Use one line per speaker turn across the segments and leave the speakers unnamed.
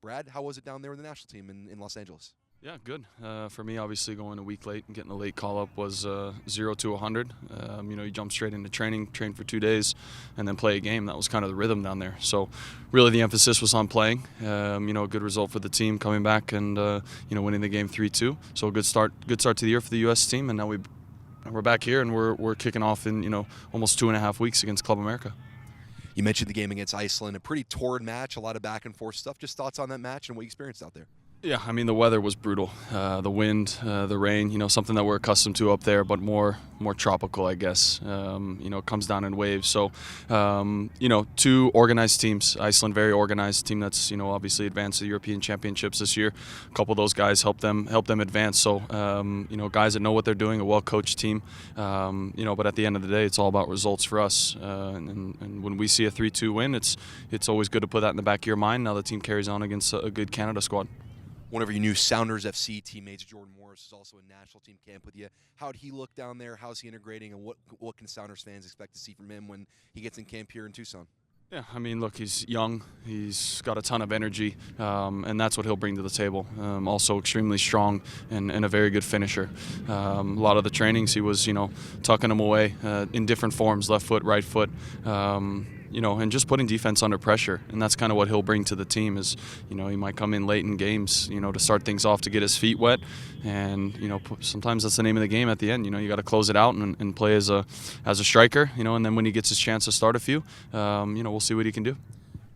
Brad, how was it down there with the national team in Los Angeles?
Yeah, good. For me, obviously going a week late and getting a late call-up was 0 to 100. You jump straight into training, train for 2 days, and then play a game. That was kind of the rhythm down there. So really the emphasis was on playing. A good result for the team coming back and, winning the game 3-2. So a good start to the year for the U.S. team, and now we're back here and we're kicking off in, almost 2.5 weeks against Club America.
You mentioned the game against Iceland, a pretty torrid match, a lot of back and forth stuff. Just thoughts on that match and what you experienced out there?
Yeah, I mean the weather was brutal. The wind, the rain, something that we're accustomed to up there, but more tropical, I guess. It comes down in waves. So, two organized teams. Iceland, very organized team that's obviously advanced to the European Championships this year. A couple of those guys help them advance. So, guys that know what they're doing, a well-coached team. But at the end of the day, it's all about results for us. And when we see a 3-2 win, it's always good to put that in the back of your mind. Now the team carries on against a good Canada squad.
One of your new Sounders FC teammates, Jordan Morris, is also in national team camp with you. How'd he look down there? How's he integrating? And what can Sounders fans expect to see from him when he gets in camp here in Tucson?
Yeah, I mean, look, he's young. He's got a ton of energy, and that's what he'll bring to the table. Also extremely strong and a very good finisher. A lot of the trainings he was, tucking them away in different forms, left foot, right foot. And just putting defense under pressure. And that's kind of what he'll bring to the team is, he might come in late in games, to start things off, to get his feet wet. And, sometimes that's the name of the game at the end. You got to close it out and play as a striker, and then when he gets his chance to start a few, we'll see what he can do.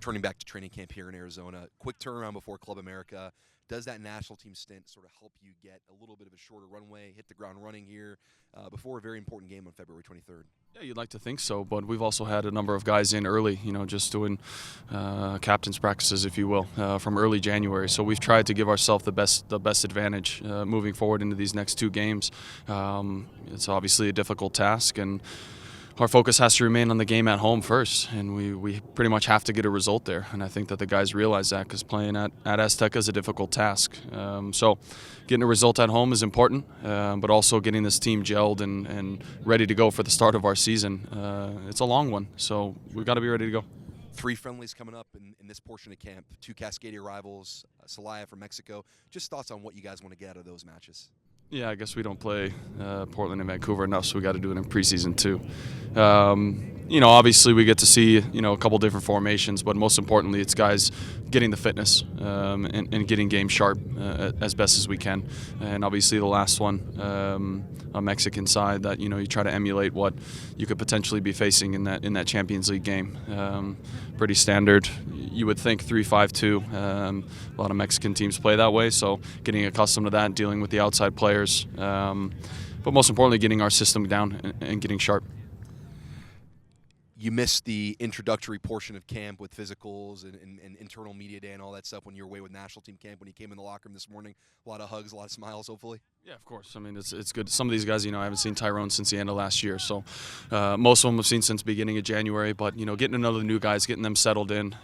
Turning back to training camp here in Arizona, quick turnaround before Club America. Does that national team stint sort of help you get a little bit of a shorter runway, hit the ground running here before a very important game on February 23rd?
Yeah, you'd like to think so, but we've also had a number of guys in early, just doing captain's practices, if you will, from early January. So we've tried to give ourselves the best advantage moving forward into these next 2 games. It's obviously a difficult task, and our focus has to remain on the game at home first, and we pretty much have to get a result there. And I think that the guys realize that, because playing at Azteca is a difficult task. So getting a result at home is important, but also getting this team gelled and ready to go for the start of our season. It's a long one, so we've got to be ready to go.
3 friendlies coming up in this portion of camp, 2 Cascadia rivals, Celaya from Mexico. Just thoughts on what you guys want to get out of those matches.
Yeah, I guess we don't play Portland and Vancouver enough, so we got to do it in preseason too. Obviously we get to see, a couple different formations, but most importantly, it's guys getting the fitness and getting game sharp as best as we can. And obviously the last one, a Mexican side that, you try to emulate what you could potentially be facing in that Champions League game. Pretty standard. You would think 3-5-2. A lot of Mexican teams play that way, so getting accustomed to that, dealing with the outside players, but most importantly, getting our system down and getting sharp.
You missed the introductory portion of camp with physicals and internal media day and all that stuff when you were away with national team camp. When you came in the locker room this morning, a lot of hugs, a lot of smiles, hopefully. Yeah,
of course. I mean, it's good. Some of these guys, I haven't seen Tyrone since the end of last year, so most of them I've seen since beginning of January. But getting to know the new guys, getting them settled in.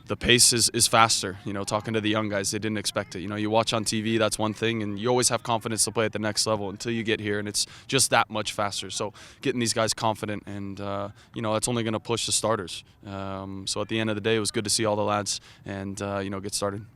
The pace is faster, talking to the young guys, they didn't expect it. You watch on TV, that's one thing, and you always have confidence to play at the next level until you get here, and it's just that much faster. So getting these guys confident, and, that's only going to push the starters. So at the end of the day, it was good to see all the lads and, get started.